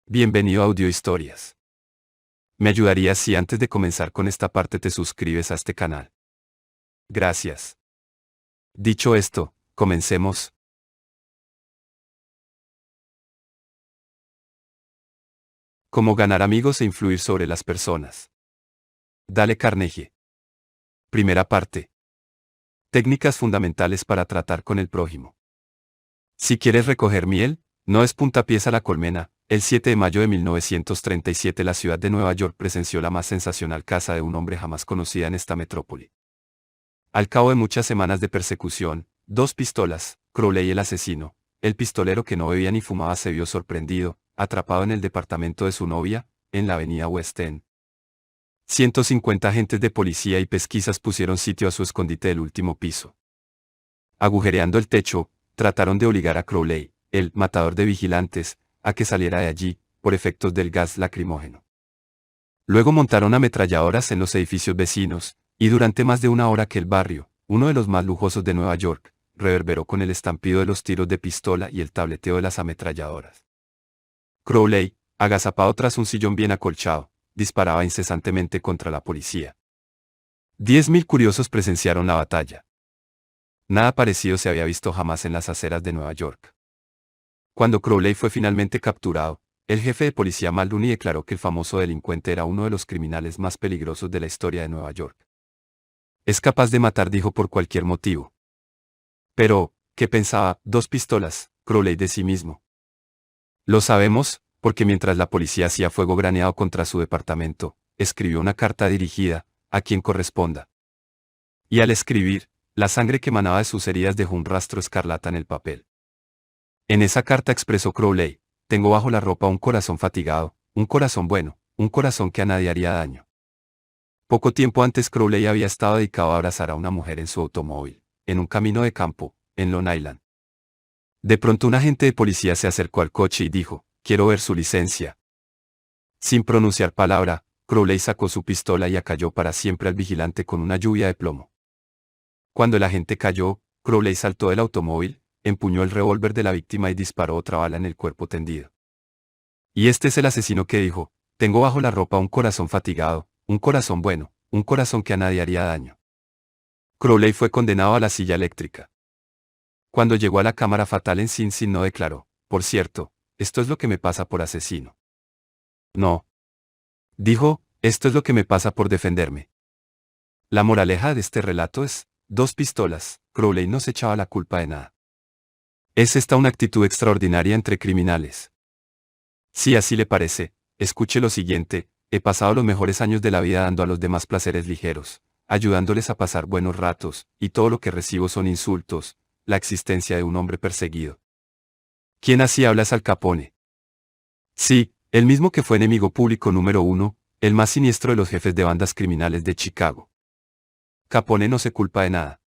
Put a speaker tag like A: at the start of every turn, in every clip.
A: Bienvenido a Audio Historias. Me ayudaría si antes de comenzar con esta parte te suscribes a este canal. Gracias. Dicho esto, comencemos. Cómo ganar amigos e influir sobre las personas. Dale Carnegie. Primera parte. Técnicas fundamentales para tratar con el prójimo. Si quieres recoger miel, no des puntapiés a la colmena. El 7 de mayo de 1937 la ciudad de Nueva York presenció la más sensacional caza de un hombre jamás conocida en esta metrópoli. Al cabo de muchas semanas de persecución, dos pistolas, Crowley el asesino, el pistolero que no bebía ni fumaba se vio sorprendido, atrapado en el departamento de su novia, en la avenida West End. 150 agentes de policía y pesquisas pusieron sitio a su escondite del último piso. Agujereando el techo, trataron de obligar a Crowley, el matador de vigilantes, a que saliera de allí, por efectos del gas lacrimógeno. Luego montaron ametralladoras en los edificios vecinos, y durante más de una hora aquel barrio, uno de los más lujosos de Nueva York, reverberó con el estampido de los tiros de pistola y el tableteo de las ametralladoras. Crowley, agazapado tras un sillón bien acolchado, disparaba incesantemente contra la policía. 10.000 curiosos presenciaron la batalla. Nada parecido se había visto jamás en las aceras de Nueva York. Cuando Crowley fue finalmente capturado, el jefe de policía Muldooney declaró que el famoso delincuente era uno de los criminales más peligrosos de la historia de Nueva York. Es capaz de matar, dijo, por cualquier motivo. Pero, ¿qué pensaba? Dos pistolas, Crowley de sí mismo. Lo sabemos, porque mientras la policía hacía fuego graneado contra su departamento, escribió una carta dirigida, a quien corresponda. Y al escribir, la sangre que emanaba de sus heridas dejó un rastro escarlata en el papel. En esa carta expresó Crowley: tengo bajo la ropa un corazón fatigado, un corazón bueno, un corazón que a nadie haría daño. Poco tiempo antes Crowley había estado dedicado a abrazar a una mujer en su automóvil, en un camino de campo, en Long Island. De pronto un agente de policía se acercó al coche y dijo: quiero ver su licencia. Sin pronunciar palabra, Crowley sacó su pistola y acalló para siempre al vigilante con una lluvia de plomo. Cuando el agente cayó, Crowley saltó del automóvil, empuñó el revólver de la víctima y disparó otra bala en el cuerpo tendido. Y este es el asesino que dijo: tengo bajo la ropa un corazón fatigado, un corazón bueno, un corazón que a nadie haría daño. Crowley fue condenado a la silla eléctrica. Cuando llegó a la cámara fatal en Sing Sing no declaró: por cierto, esto es lo que me pasa por asesino. No. Dijo: esto es lo que me pasa por defenderme. La moraleja de este relato es: dos pistolas, Crowley no se echaba la culpa de nada. ¿Es esta una actitud extraordinaria entre criminales? Si así le parece, escuche lo siguiente: he pasado los mejores años de la vida dando a los demás placeres ligeros, ayudándoles a pasar buenos ratos, y todo lo que recibo son insultos, la existencia de un hombre perseguido. ¿Quién así habla es Al Capone? Sí, el mismo que fue enemigo público número 1, el más siniestro de los jefes de bandas criminales de Chicago. Capone no se culpa de nada.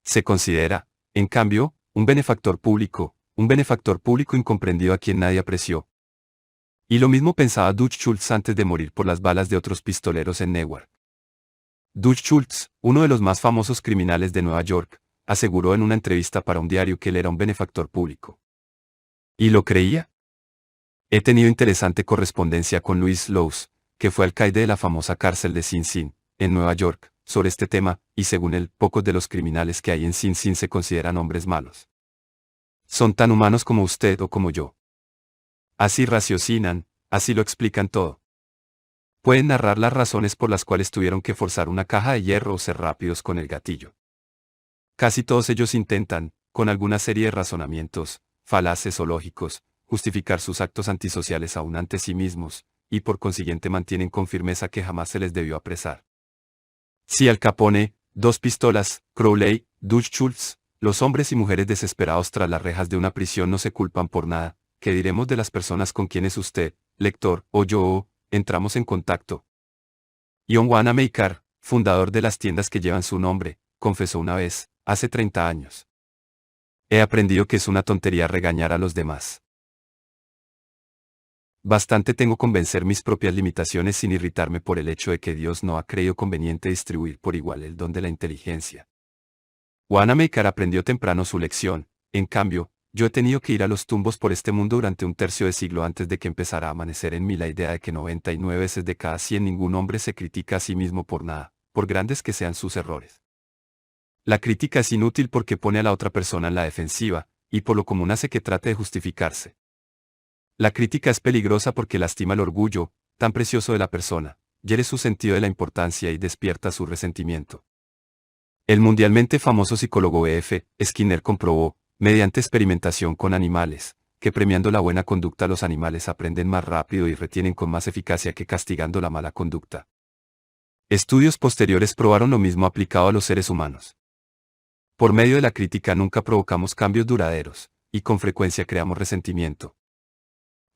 A: Se considera, en cambio, un benefactor público incomprendido a quien nadie apreció. Y lo mismo pensaba Dutch Schultz antes de morir por las balas de otros pistoleros en Newark. Dutch Schultz, uno de los más famosos criminales de Nueva York, aseguró en una entrevista para un diario que él era un benefactor público. ¿Y lo creía? He tenido interesante correspondencia con Louis Lowes, que fue alcaide de la famosa cárcel de Sing Sing, en Nueva York, sobre este tema, y según él, pocos de los criminales que hay en Sing Sing se consideran hombres malos. Son tan humanos como usted o como yo. Así raciocinan, así lo explican todo. Pueden narrar las razones por las cuales tuvieron que forzar una caja de hierro o ser rápidos con el gatillo. Casi todos ellos intentan, con alguna serie de razonamientos, falaces o lógicos, justificar sus actos antisociales aún ante sí mismos, y por consiguiente mantienen con firmeza que jamás se les debió apresar. Si Al Capone, dos pistolas, Crowley, Dutch Schultz, los hombres y mujeres desesperados tras las rejas de una prisión no se culpan por nada, ¿qué diremos de las personas con quienes usted, lector, o yo, entramos en contacto? John Wanamaker, fundador de las tiendas que llevan su nombre, confesó una vez, hace 30 años. He aprendido que es una tontería regañar a los demás. Bastante tengo con vencer mis propias limitaciones sin irritarme por el hecho de que Dios no ha creído conveniente distribuir por igual el don de la inteligencia. Wanamaker aprendió temprano su lección, en cambio, Yo he tenido que ir a los tumbos por este mundo durante un tercio de siglo antes de que empezara a amanecer en mí la idea de que 99 veces de cada 100 ningún hombre se critica a sí mismo por nada, por grandes que sean sus errores. La crítica es inútil porque pone a la otra persona en la defensiva, y por lo común hace que trate de justificarse. La crítica es peligrosa porque lastima el orgullo, tan precioso de la persona, hiere su sentido de la importancia y despierta su resentimiento. El mundialmente famoso psicólogo E.F. Skinner comprobó, mediante experimentación con animales, que premiando la buena conducta los animales aprenden más rápido y retienen con más eficacia que castigando la mala conducta. Estudios posteriores probaron lo mismo aplicado a los seres humanos. Por medio de la crítica nunca provocamos cambios duraderos, y con frecuencia creamos resentimiento.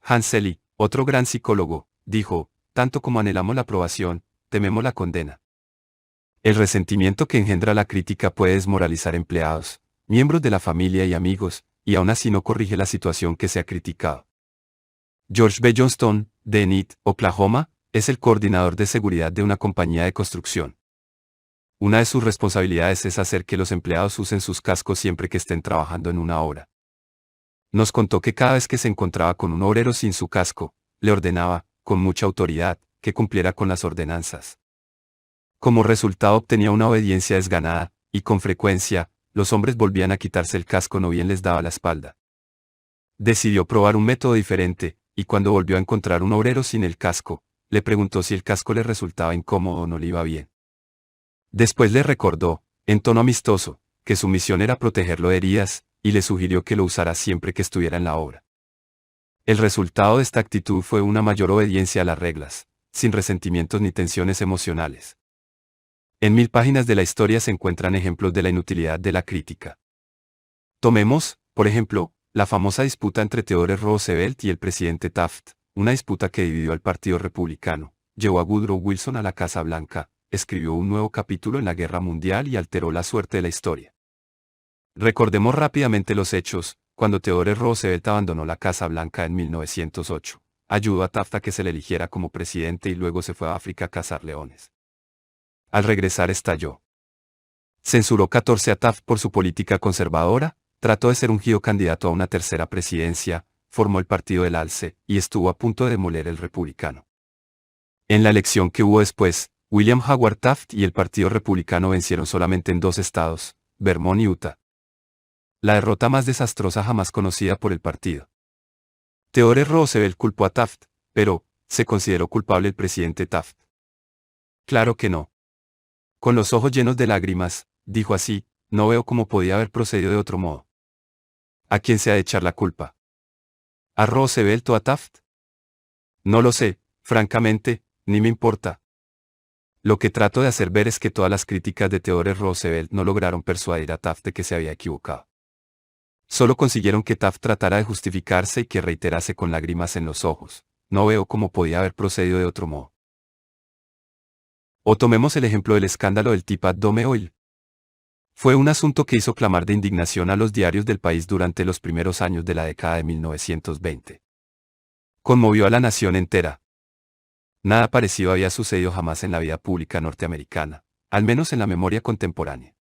A: Hans Selye, otro gran psicólogo, dijo, tanto como anhelamos la aprobación, tememos la condena. El resentimiento que engendra la crítica puede desmoralizar empleados, miembros de la familia y amigos, y aún así no corrige la situación que se ha criticado. George B. Johnston, de Enid, Oklahoma, es el coordinador de seguridad de una compañía de construcción. Una de sus responsabilidades es hacer que los empleados usen sus cascos siempre que estén trabajando en una obra. Nos contó que cada vez que se encontraba con un obrero sin su casco, le ordenaba, con mucha autoridad, que cumpliera con las ordenanzas. Como resultado obtenía una obediencia desganada, y con frecuencia, los hombres volvían a quitarse el casco no bien les daba la espalda. Decidió probar un método diferente, y cuando volvió a encontrar un obrero sin el casco, le preguntó si el casco le resultaba incómodo o no le iba bien. Después le recordó, en tono amistoso, que su misión era protegerlo de heridas, y le sugirió que lo usara siempre que estuviera en la obra. El resultado de esta actitud fue una mayor obediencia a las reglas, sin resentimientos ni tensiones emocionales. En 1000 páginas de la historia se encuentran ejemplos de la inutilidad de la crítica. Tomemos, por ejemplo, la famosa disputa entre Theodore Roosevelt y el presidente Taft, una disputa que dividió al Partido Republicano, llevó a Woodrow Wilson a la Casa Blanca, escribió un nuevo capítulo en la Guerra Mundial y alteró la suerte de la historia. Recordemos rápidamente los hechos. Cuando Theodore Roosevelt abandonó la Casa Blanca en 1908, ayudó a Taft a que se le eligiera como presidente y luego se fue a África a cazar leones. Al regresar estalló. Censuró 14 a Taft por su política conservadora, trató de ser ungido candidato a una tercera presidencia, formó el Partido del Alce y estuvo a punto de demoler el republicano. En la elección que hubo después, William Howard Taft y el Partido Republicano vencieron solamente en 2 estados, Vermont y Utah. La derrota más desastrosa jamás conocida por el partido. Theodore Roosevelt culpó a Taft, pero, ¿se consideró culpable el presidente Taft? Claro que no. Con los ojos llenos de lágrimas, dijo así, no veo cómo podía haber procedido de otro modo. ¿A quién se ha de echar la culpa? ¿A Roosevelt o a Taft? No lo sé, francamente, ni me importa. Lo que trato de hacer ver es que todas las críticas de Theodore Roosevelt no lograron persuadir a Taft de que se había equivocado. Solo consiguieron que Taft tratara de justificarse y que reiterase con lágrimas en los ojos, no veo cómo podía haber procedido de otro modo. O tomemos el ejemplo del escándalo del Teapot Dome Oil. Fue un asunto que hizo clamar de indignación a los diarios del país durante los primeros años de la década de 1920. Conmovió a la nación entera. Nada parecido había sucedido jamás en la vida pública norteamericana, al menos en la memoria contemporánea.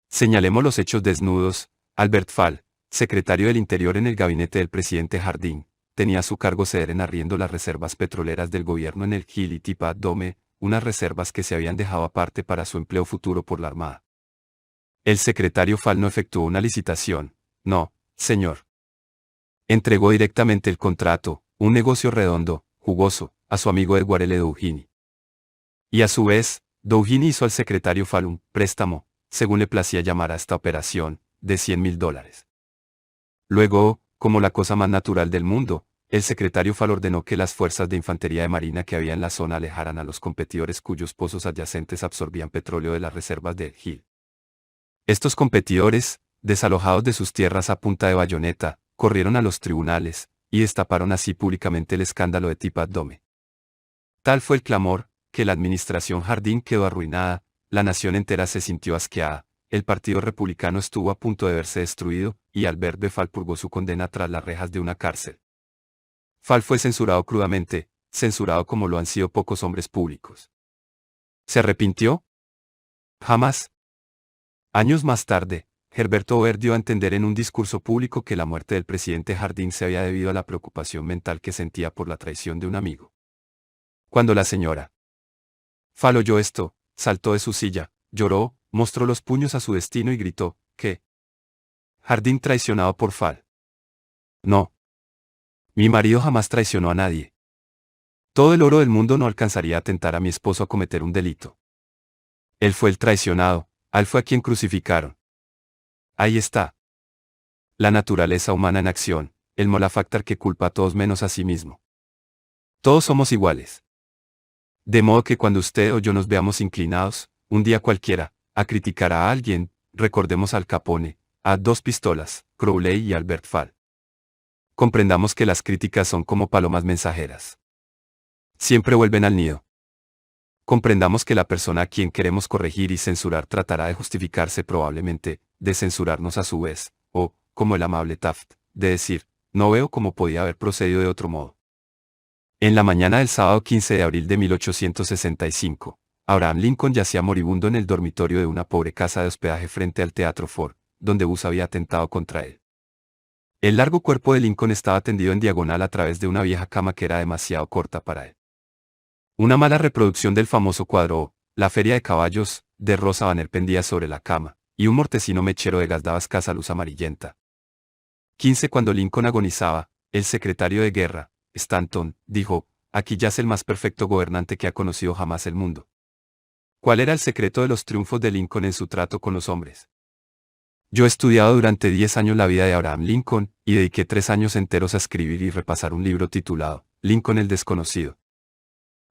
A: Señalemos los hechos desnudos. Albert Fall, secretario del Interior en el gabinete del presidente Harding, tenía a su cargo ceder en arriendo las reservas petroleras del gobierno en el Hill y Teapot Dome, unas reservas que se habían dejado aparte para su empleo futuro por la Armada. El secretario Fall no efectuó una licitación, no, señor. Entregó directamente el contrato, un negocio redondo, jugoso, a su amigo Edward L. Dougherty. Y a su vez, Dougherty hizo al secretario Fall un préstamo, según le placía llamar a esta operación, de $100,000. Luego, como la cosa más natural del mundo, el secretario Fall ordenó que las fuerzas de infantería de marina que había en la zona alejaran a los competidores cuyos pozos adyacentes absorbían petróleo de las reservas de Hill. Estos competidores, desalojados de sus tierras a punta de bayoneta, corrieron a los tribunales, y destaparon así públicamente el escándalo de Teapot Dome. Tal fue el clamor, que la administración Harding quedó arruinada, la nación entera se sintió asqueada. El Partido Republicano estuvo a punto de verse destruido, y Albert B. Fall purgó su condena tras las rejas de una cárcel. Fall fue censurado crudamente, censurado como lo han sido pocos hombres públicos. ¿Se arrepintió? Jamás. Años más tarde, Herbert Hoover dio a entender en un discurso público que la muerte del presidente Harding se había debido a la preocupación mental que sentía por la traición de un amigo. Cuando la señora Fall oyó esto, saltó de su silla, lloró, mostró los puños a su destino y gritó, ¿qué? Harding traicionado por Fall. No. Mi marido jamás traicionó a nadie. Todo el oro del mundo no alcanzaría a tentar a mi esposo a cometer un delito. Él fue el traicionado, a él fue a quien crucificaron. Ahí está. La naturaleza humana en acción, el malefactor que culpa a todos menos a sí mismo. Todos somos iguales. De modo que cuando usted o yo nos veamos inclinados, un día cualquiera, a criticar a alguien, recordemos al Capone, a Dos Pistolas, Crowley y Albert Fall. Comprendamos que las críticas son como palomas mensajeras. Siempre vuelven al nido. Comprendamos que la persona a quien queremos corregir y censurar tratará de justificarse probablemente, de censurarnos a su vez, o, como el amable Taft, de decir, no veo cómo podía haber procedido de otro modo. En la mañana del sábado 15 de abril de 1865, Abraham Lincoln yacía moribundo en el dormitorio de una pobre casa de hospedaje frente al Teatro Ford, donde Bus había atentado contra él. El largo cuerpo de Lincoln estaba tendido en diagonal a través de una vieja cama que era demasiado corta para él. Una mala reproducción del famoso cuadro La Feria de Caballos, de Rosa Banner pendía sobre la cama, y un mortecino mechero de gas daba escasa luz amarillenta. 15 Cuando Lincoln agonizaba, el secretario de guerra, Stanton, dijo, aquí yace el más perfecto gobernante que ha conocido jamás el mundo. ¿Cuál era el secreto de los triunfos de Lincoln en su trato con los hombres? Yo he estudiado durante 10 años la vida de Abraham Lincoln, y dediqué 3 años enteros a escribir y repasar un libro titulado, Lincoln el desconocido.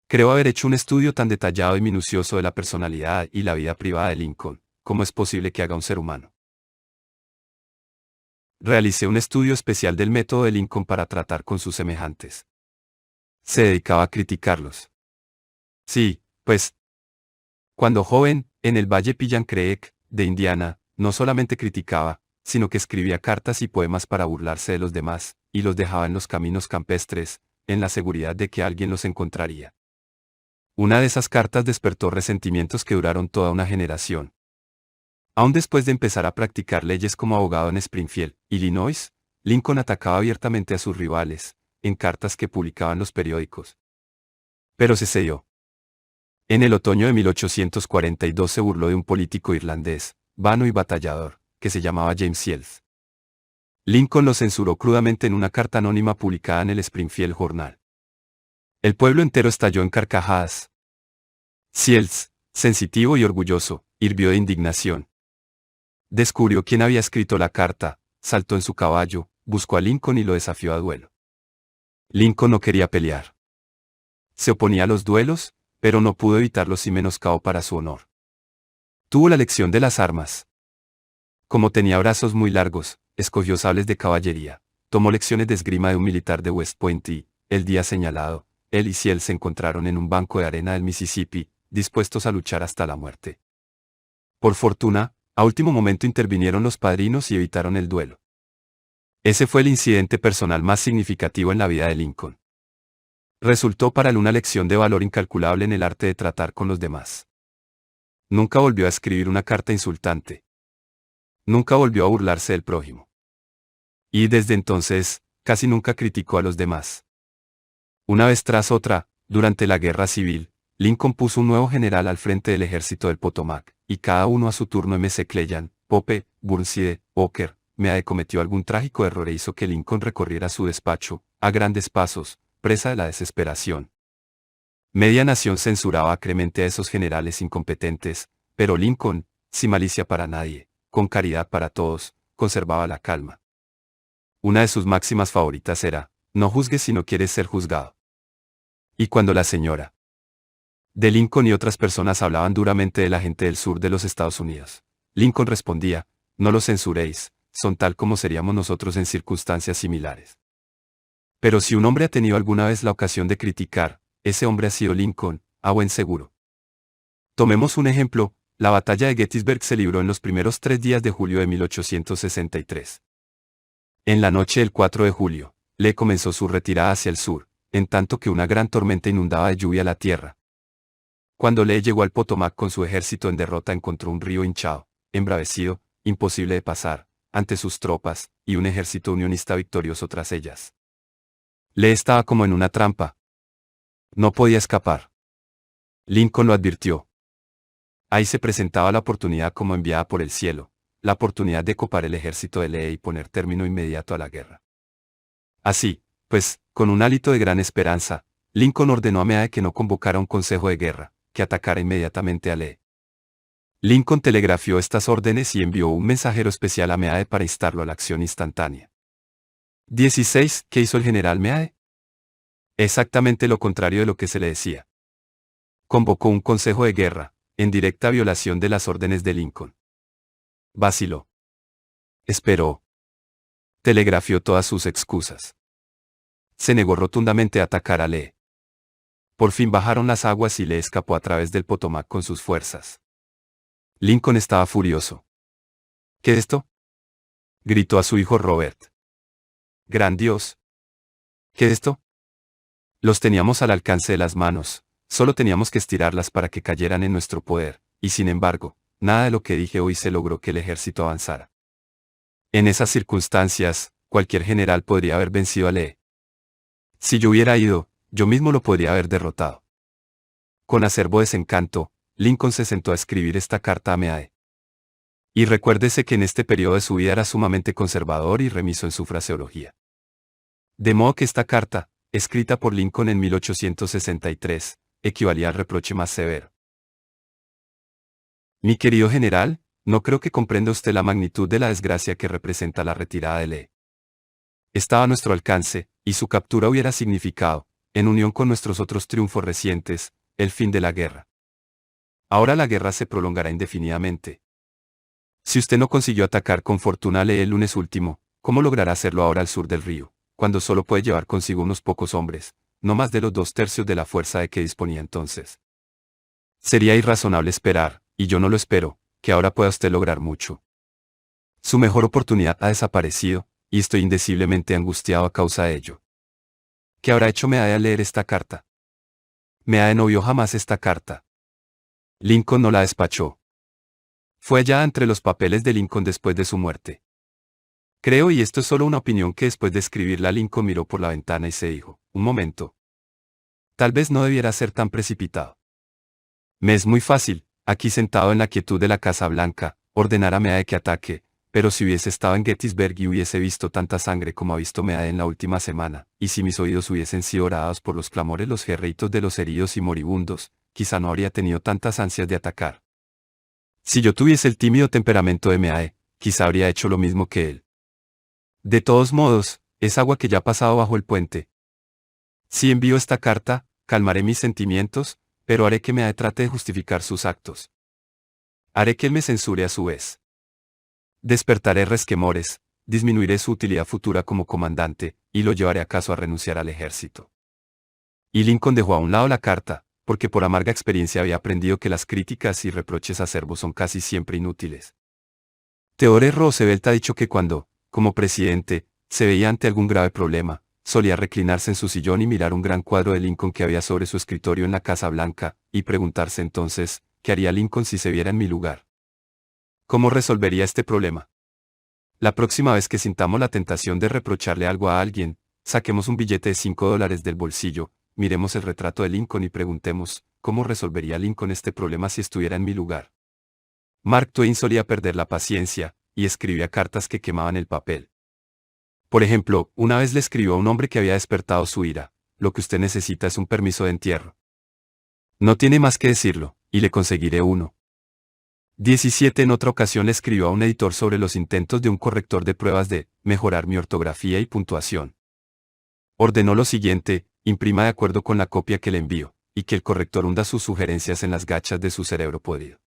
A: Creo haber hecho un estudio tan detallado y minucioso de la personalidad y la vida privada de Lincoln, como es posible que haga un ser humano. Realicé un estudio especial del método de Lincoln para tratar con sus semejantes. Se dedicaba a criticarlos. Sí, pues. Cuando joven, en el Valle Pillan Creek, de Indiana, no solamente criticaba, sino que escribía cartas y poemas para burlarse de los demás, y los dejaba en los caminos campestres, en la seguridad de que alguien los encontraría. Una de esas cartas despertó resentimientos que duraron toda una generación. Aún después de empezar a practicar leyes como abogado en Springfield, Illinois, Lincoln atacaba abiertamente a sus rivales, en cartas que publicaban los periódicos. Pero se cedió. En el otoño de 1842 se burló de un político irlandés, vano y batallador, que se llamaba James Shields. Lincoln lo censuró crudamente en una carta anónima publicada en el Springfield Journal. El pueblo entero estalló en carcajadas. Shields, sensitivo y orgulloso, hirvió de indignación. Descubrió quién había escrito la carta, saltó en su caballo, buscó a Lincoln y lo desafió a duelo. Lincoln no quería pelear. Se oponía a los duelos, pero no pudo evitarlos y menoscabó para su honor. Tuvo la lección de las armas. Como tenía brazos muy largos, escogió sables de caballería, tomó lecciones de esgrima de un militar de West Point y, el día señalado, él y Shields se encontraron en un banco de arena del Mississippi, dispuestos a luchar hasta la muerte. Por fortuna, a último momento intervinieron los padrinos y evitaron el duelo. Ese fue el incidente personal más significativo en la vida de Lincoln. Resultó para él una lección de valor incalculable en el arte de tratar con los demás. Nunca volvió a escribir una carta insultante. Nunca volvió a burlarse del prójimo. Y desde entonces, casi nunca criticó a los demás. Una vez tras otra, durante la Guerra Civil, Lincoln puso un nuevo general al frente del ejército del Potomac, y cada uno a su turno McClellan, Pope, Burnside, Hooker, Meade cometió algún trágico error e hizo que Lincoln recorriera su despacho, a grandes pasos, presa de la desesperación. Media nación censuraba acremente a esos generales incompetentes, pero Lincoln, sin malicia para nadie, con caridad para todos, conservaba la calma. Una de sus máximas favoritas era, no juzgues si no quieres ser juzgado. Y cuando la señora de Lincoln y otras personas hablaban duramente de la gente del sur de los Estados Unidos, Lincoln respondía, no los censuréis, son tal como seríamos nosotros en circunstancias similares. Pero si un hombre ha tenido alguna vez la ocasión de criticar, ese hombre ha sido Lincoln, a buen seguro. Tomemos un ejemplo, la batalla de Gettysburg se libró en los primeros 3 días de julio de 1863. En la noche del 4 de julio, Lee comenzó su retirada hacia el sur, en tanto que una gran tormenta inundaba de lluvia la tierra. Cuando Lee llegó al Potomac con su ejército en derrota encontró un río hinchado, embravecido, imposible de pasar, ante sus tropas, y un ejército unionista victorioso tras ellas. Lee estaba como en una trampa. No podía escapar. Lincoln lo advirtió. Ahí se presentaba la oportunidad como enviada por el cielo, la oportunidad de copar el ejército de Lee y poner término inmediato a la guerra. Así, pues, con un hálito de gran esperanza, Lincoln ordenó a Meade que no convocara un consejo de guerra, que atacara inmediatamente a Lee. Lincoln telegrafió estas órdenes y envió un mensajero especial a Meade para instarlo a la acción instantánea. 16. ¿Qué hizo el general Meade? Exactamente lo contrario de lo que se le decía. Convocó un consejo de guerra, en directa violación de las órdenes de Lincoln. Vaciló. Esperó. Telegrafió todas sus excusas. Se negó rotundamente a atacar a Lee. Por fin bajaron las aguas y Lee escapó a través del Potomac con sus fuerzas. Lincoln estaba furioso. ¿Qué es esto?, gritó a su hijo Robert. Gran Dios. ¿Qué es esto? Los teníamos al alcance de las manos, solo teníamos que estirarlas para que cayeran en nuestro poder, y sin embargo, nada de lo que dije hoy se logró que el ejército avanzara. En esas circunstancias, cualquier general podría haber vencido a Lee. Si yo hubiera ido, yo mismo lo podría haber derrotado. Con acerbo desencanto, Lincoln se sentó a escribir esta carta a Meade. Y recuérdese que en este periodo de su vida era sumamente conservador y remiso en su fraseología. De modo que esta carta, escrita por Lincoln en 1863, equivalía al reproche más severo. Mi querido general, no creo que comprenda usted la magnitud de la desgracia que representa la retirada de Lee. Estaba a nuestro alcance, y su captura hubiera significado, en unión con nuestros otros triunfos recientes, el fin de la guerra. Ahora la guerra se prolongará indefinidamente. Si usted no consiguió atacar con fortuna a Lee el lunes último, ¿cómo logrará hacerlo ahora al sur del río, cuando solo puede llevar consigo unos pocos hombres, no más de los 2/3 de la fuerza de que disponía entonces? Sería irrazonable esperar, y yo no lo espero, que ahora pueda usted lograr mucho. Su mejor oportunidad ha desaparecido, y estoy indeciblemente angustiado a causa de ello. ¿Qué habrá hecho Meade al leer esta carta? Meade no vio jamás esta carta. Lincoln no la despachó. Fue hallada entre los papeles de Lincoln después de su muerte. Creo, y esto es solo una opinión, que después de escribirla Lincoln miró por la ventana y se dijo, un momento. Tal vez no debiera ser tan precipitado. Me es muy fácil, aquí sentado en la quietud de la Casa Blanca, ordenar a Meade que ataque, pero si hubiese estado en Gettysburg y hubiese visto tanta sangre como ha visto Meade en la última semana, y si mis oídos hubiesen sido orados por los clamores, los gerritos de los heridos y moribundos, quizá no habría tenido tantas ansias de atacar. Si yo tuviese el tímido temperamento de Meade, quizá habría hecho lo mismo que él. De todos modos, es agua que ya ha pasado bajo el puente. Si envío esta carta, calmaré mis sentimientos, pero haré que Meade trate de justificar sus actos. Haré que él me censure a su vez. Despertaré resquemores, disminuiré su utilidad futura como comandante, y lo llevaré acaso a renunciar al ejército. Y Lincoln dejó a un lado la carta, porque por amarga experiencia había aprendido que las críticas y reproches acerbos son casi siempre inútiles. Theodore Roosevelt ha dicho que cuando, como presidente, se veía ante algún grave problema, solía reclinarse en su sillón y mirar un gran cuadro de Lincoln que había sobre su escritorio en la Casa Blanca, y preguntarse entonces, ¿qué haría Lincoln si se viera en mi lugar? ¿Cómo resolvería este problema? La próxima vez que sintamos la tentación de reprocharle algo a alguien, saquemos un billete de $5 del bolsillo, miremos el retrato de Lincoln y preguntemos, ¿cómo resolvería Lincoln este problema si estuviera en mi lugar? Mark Twain solía perder la paciencia, y escribía cartas que quemaban el papel. Por ejemplo, una vez le escribió a un hombre que había despertado su ira, lo que usted necesita es un permiso de entierro. No tiene más que decirlo, y le conseguiré uno. 17. En otra ocasión le escribió a un editor sobre los intentos de un corrector de pruebas de mejorar mi ortografía y puntuación. Ordenó lo siguiente: imprima de acuerdo con la copia que le envío, y que el corrector hunda sus sugerencias en las gachas de su cerebro podrido.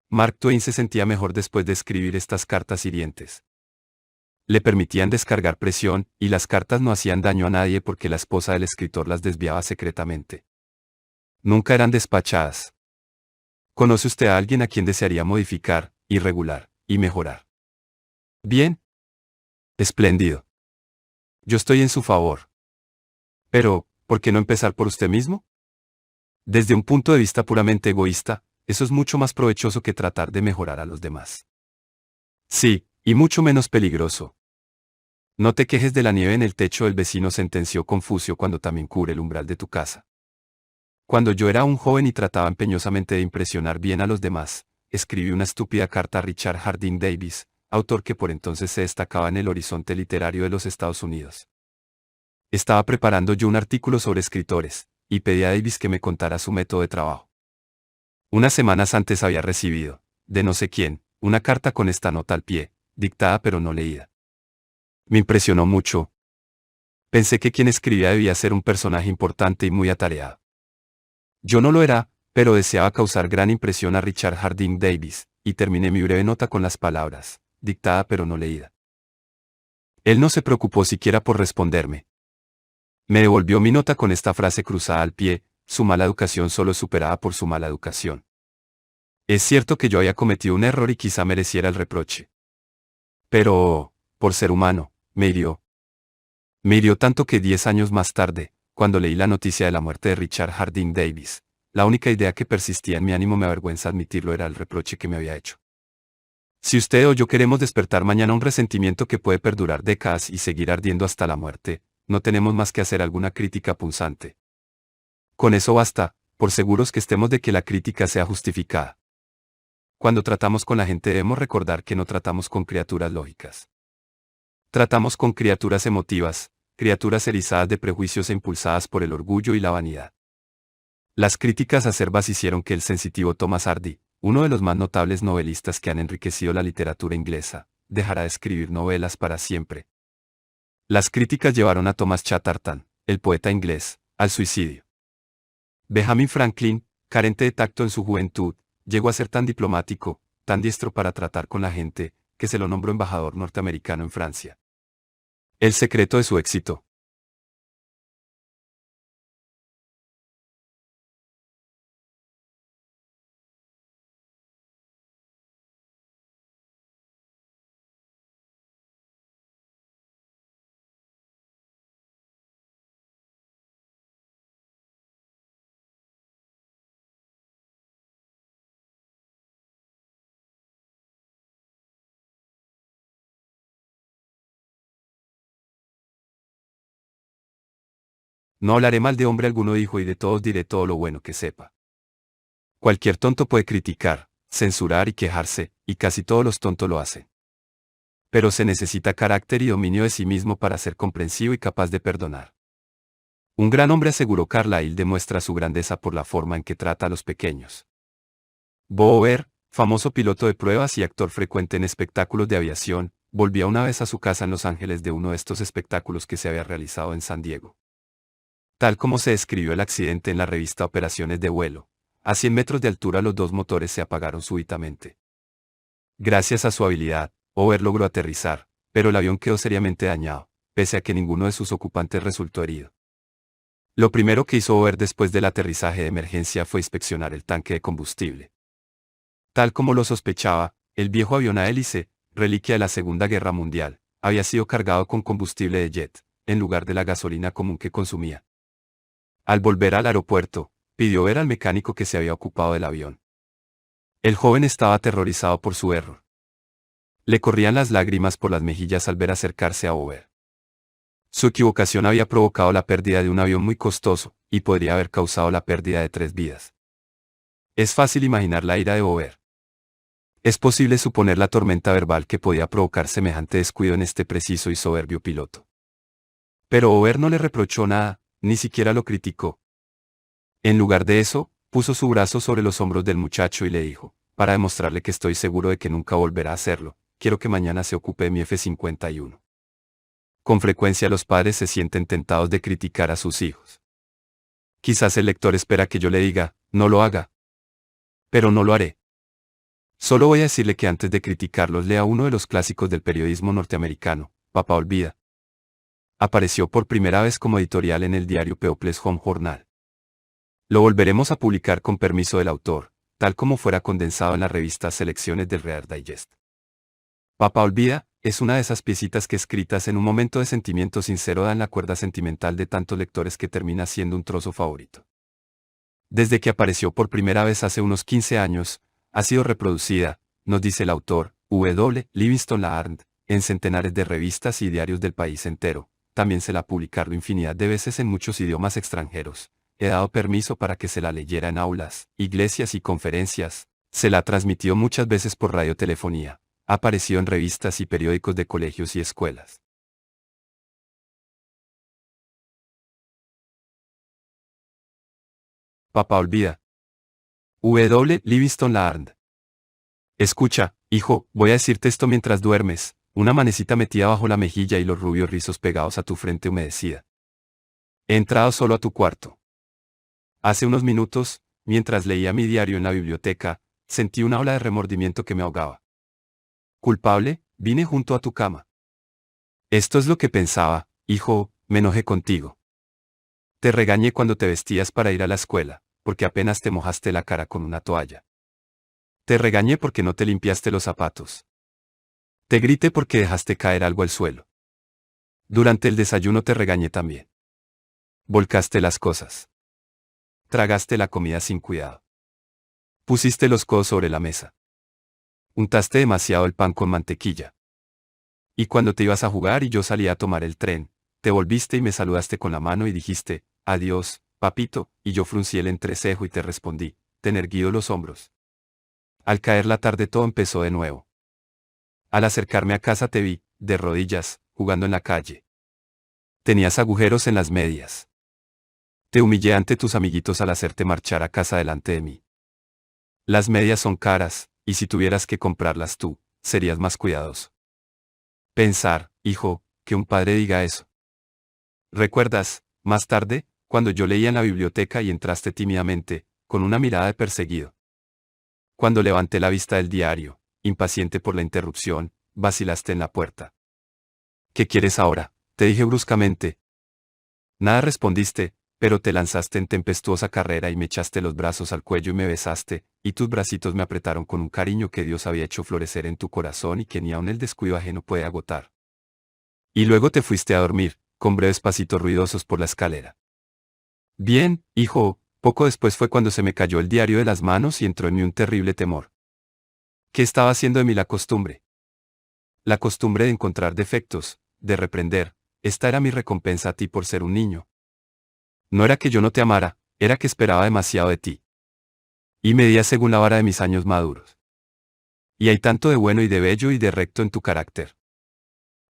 A: Mark Twain se sentía mejor después de escribir estas cartas hirientes. Le permitían descargar presión, y las cartas no hacían daño a nadie porque la esposa del escritor las desviaba secretamente. Nunca eran despachadas. ¿Conoce usted a alguien a quien desearía modificar, y regular, y mejorar? Bien. Espléndido. Yo estoy en su favor. Pero, ¿por qué no empezar por usted mismo? Desde un punto de vista puramente egoísta, eso es mucho más provechoso que tratar de mejorar a los demás. Sí, y mucho menos peligroso. No te quejes de la nieve en el techo del vecino, sentenció Confucio cuando también cubre el umbral de tu casa. Cuando yo era un joven y trataba empeñosamente de impresionar bien a los demás, escribí una estúpida carta a Richard Harding Davis, autor que por entonces se destacaba en el horizonte literario de los Estados Unidos. Estaba preparando yo un artículo sobre escritores, y pedí a Davis que me contara su método de trabajo. Unas semanas antes había recibido, de no sé quién, una carta con esta nota al pie, dictada pero no leída. Me impresionó mucho. Pensé que quien escribía debía ser un personaje importante y muy atareado. Yo no lo era, pero deseaba causar gran impresión a Richard Harding Davis, y terminé mi breve nota con las palabras, dictada pero no leída. Él no se preocupó siquiera por responderme. Me devolvió mi nota con esta frase cruzada al pie: su mala educación solo es superada por su mala educación. Es cierto que yo había cometido un error y quizá mereciera el reproche. Pero, por ser humano, me hirió. Me hirió tanto que 10 años más tarde, cuando leí la noticia de la muerte de Richard Harding Davis, la única idea que persistía en mi ánimo, me avergüenza admitirlo, era el reproche que me había hecho. Si usted o yo queremos despertar mañana un resentimiento que puede perdurar décadas y seguir ardiendo hasta la muerte, no tenemos más que hacer alguna crítica punzante. Con eso basta, por seguros que estemos de que la crítica sea justificada. Cuando tratamos con la gente debemos recordar que no tratamos con criaturas lógicas. Tratamos con criaturas emotivas, criaturas erizadas de prejuicios e impulsadas por el orgullo y la vanidad. Las críticas acerbas hicieron que el sensitivo Thomas Hardy, uno de los más notables novelistas que han enriquecido la literatura inglesa, dejara de escribir novelas para siempre. Las críticas llevaron a Thomas Chatterton, el poeta inglés, al suicidio. Benjamin Franklin, carente de tacto en su juventud, llegó a ser tan diplomático, tan diestro para tratar con la gente, que se lo nombró embajador norteamericano en Francia. El secreto de su éxito. No hablaré mal de hombre alguno, dijo, y de todos diré todo lo bueno que sepa. Cualquier tonto puede criticar, censurar y quejarse, y casi todos los tontos lo hacen. Pero se necesita carácter y dominio de sí mismo para ser comprensivo y capaz de perdonar. Un gran hombre, aseguró Carlyle, demuestra su grandeza por la forma en que trata a los pequeños. Bo Over, famoso piloto de pruebas y actor frecuente en espectáculos de aviación, volvía una vez a su casa en Los Ángeles de uno de estos espectáculos que se había realizado en San Diego. Tal como se describió el accidente en la revista Operaciones de vuelo, a 100 metros de altura los dos motores se apagaron súbitamente. Gracias a su habilidad, Over logró aterrizar, pero el avión quedó seriamente dañado, pese a que ninguno de sus ocupantes resultó herido. Lo primero que hizo Over después del aterrizaje de emergencia fue inspeccionar el tanque de combustible. Tal como lo sospechaba, el viejo avión a hélice, reliquia de la Segunda Guerra Mundial, había sido cargado con combustible de jet, en lugar de la gasolina común que consumía. Al volver al aeropuerto, pidió ver al mecánico que se había ocupado del avión. El joven estaba aterrorizado por su error. Le corrían las lágrimas por las mejillas al ver acercarse a Over. Su equivocación había provocado la pérdida de un avión muy costoso, y podría haber causado la pérdida de 3 vidas. Es fácil imaginar la ira de Over. Es posible suponer la tormenta verbal que podía provocar semejante descuido en este preciso y soberbio piloto. Pero Over no le reprochó nada, ni siquiera lo criticó. En lugar de eso, puso su brazo sobre los hombros del muchacho y le dijo: para demostrarle que estoy seguro de que nunca volverá a hacerlo, quiero que mañana se ocupe de mi F-51. Con frecuencia los padres se sienten tentados de criticar a sus hijos. Quizás el lector espera que yo le diga: no lo haga. Pero no lo haré. Solo voy a decirle que antes de criticarlos lea uno de los clásicos del periodismo norteamericano, Papá Olvida. Apareció por primera vez como editorial en el diario People's Home Journal. Lo volveremos a publicar con permiso del autor, tal como fuera condensado en la revista Selecciones del Reader Digest. Papá Olvida es una de esas piecitas que, escritas en un momento de sentimiento sincero, dan la cuerda sentimental de tantos lectores que termina siendo un trozo favorito. Desde que apareció por primera vez hace unos 15 años, ha sido reproducida, nos dice el autor, W. Livingston Laharn, en centenares de revistas y diarios del país entero. También se la ha publicado infinidad de veces en muchos idiomas extranjeros. He dado permiso para que se la leyera en aulas, iglesias y conferencias. Se la ha transmitido muchas veces por radiotelefonía. Ha aparecido en revistas y periódicos de colegios y escuelas. Papá olvida. W. Livingston Laharn. Escucha, hijo, voy a decirte esto mientras duermes, una manecita metida bajo la mejilla y los rubios rizos pegados a tu frente humedecida. He entrado solo a tu cuarto. Hace unos minutos, mientras leía mi diario en la biblioteca, sentí una ola de remordimiento que me ahogaba. Culpable, vine junto a tu cama. Esto es lo que pensaba, hijo, me enojé contigo. Te regañé cuando te vestías para ir a la escuela, porque apenas te mojaste la cara con una toalla. Te regañé porque no te limpiaste los zapatos. Te grité porque dejaste caer algo al suelo. Durante el desayuno te regañé también. Volcaste las cosas. Tragaste la comida sin cuidado. Pusiste los codos sobre la mesa. Untaste demasiado el pan con mantequilla. Y cuando te ibas a jugar y yo salía a tomar el tren, te volviste y me saludaste con la mano y dijiste, adiós, papito, y yo fruncí el entrecejo y te respondí, ten erguido los hombros. Al caer la tarde todo empezó de nuevo. Al acercarme a casa te vi, de rodillas, jugando en la calle. Tenías agujeros en las medias. Te humillé ante tus amiguitos al hacerte marchar a casa delante de mí. Las medias son caras, y si tuvieras que comprarlas tú, serías más cuidadoso. Pensar, hijo, que un padre diga eso. ¿Recuerdas, más tarde, cuando yo leía en la biblioteca y entraste tímidamente, con una mirada de perseguido? Cuando levanté la vista del diario, impaciente por la interrupción, vacilaste en la puerta. ¿Qué quieres ahora?, te dije bruscamente. Nada respondiste, pero te lanzaste en tempestuosa carrera y me echaste los brazos al cuello y me besaste, y tus bracitos me apretaron con un cariño que Dios había hecho florecer en tu corazón y que ni aun el descuido ajeno puede agotar. Y luego te fuiste a dormir, con breves pasitos ruidosos por la escalera. Bien, hijo, poco después fue cuando se me cayó el diario de las manos y entró en mí un terrible temor. ¿Qué estaba haciendo de mí la costumbre? La costumbre de encontrar defectos, de reprender, esta era mi recompensa a ti por ser un niño. No era que yo no te amara, era que esperaba demasiado de ti. Y medía según la vara de mis años maduros. Y hay tanto de bueno y de bello y de recto en tu carácter.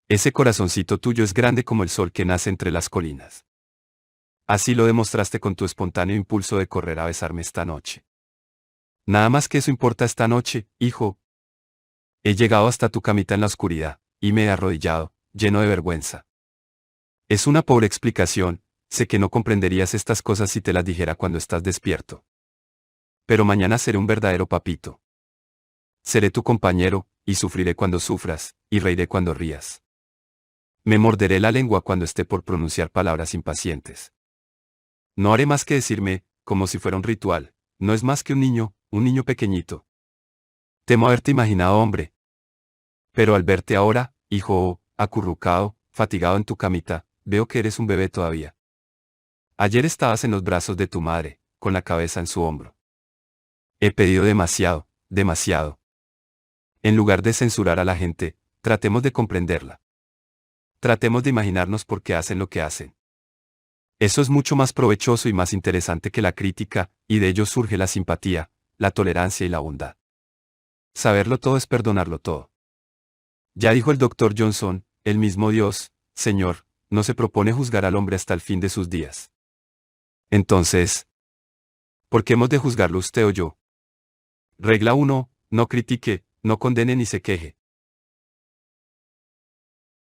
A: Ese corazoncito tuyo es grande como el sol que nace entre las colinas. Así lo demostraste con tu espontáneo impulso de correr a besarme esta noche. Nada más que eso importa esta noche, hijo. He llegado hasta tu camita en la oscuridad, y me he arrodillado, lleno de vergüenza. Es una pobre explicación, sé que no comprenderías estas cosas si te las dijera cuando estás despierto. Pero mañana seré un verdadero papito. Seré tu compañero, y sufriré cuando sufras, y reiré cuando rías. Me morderé la lengua cuando esté por pronunciar palabras impacientes. No haré más que decirme, como si fuera un ritual, no es más que un niño pequeñito. Temo haberte imaginado hombre. Pero al verte ahora, hijo, acurrucado, fatigado en tu camita, veo que eres un bebé todavía. Ayer estabas en los brazos de tu madre, con la cabeza en su hombro. He pedido demasiado, demasiado. En lugar de censurar a la gente, tratemos de comprenderla. Tratemos de imaginarnos por qué hacen lo que hacen. Eso es mucho más provechoso y más interesante que la crítica, y de ello surge la simpatía, la tolerancia y la bondad. Saberlo todo es perdonarlo todo. Ya dijo el Dr. Johnson, el mismo Dios, Señor, no se propone juzgar al hombre hasta el fin de sus días. Entonces, ¿por qué hemos de juzgarlo usted o yo? Regla 1, no critique, no condene ni se queje.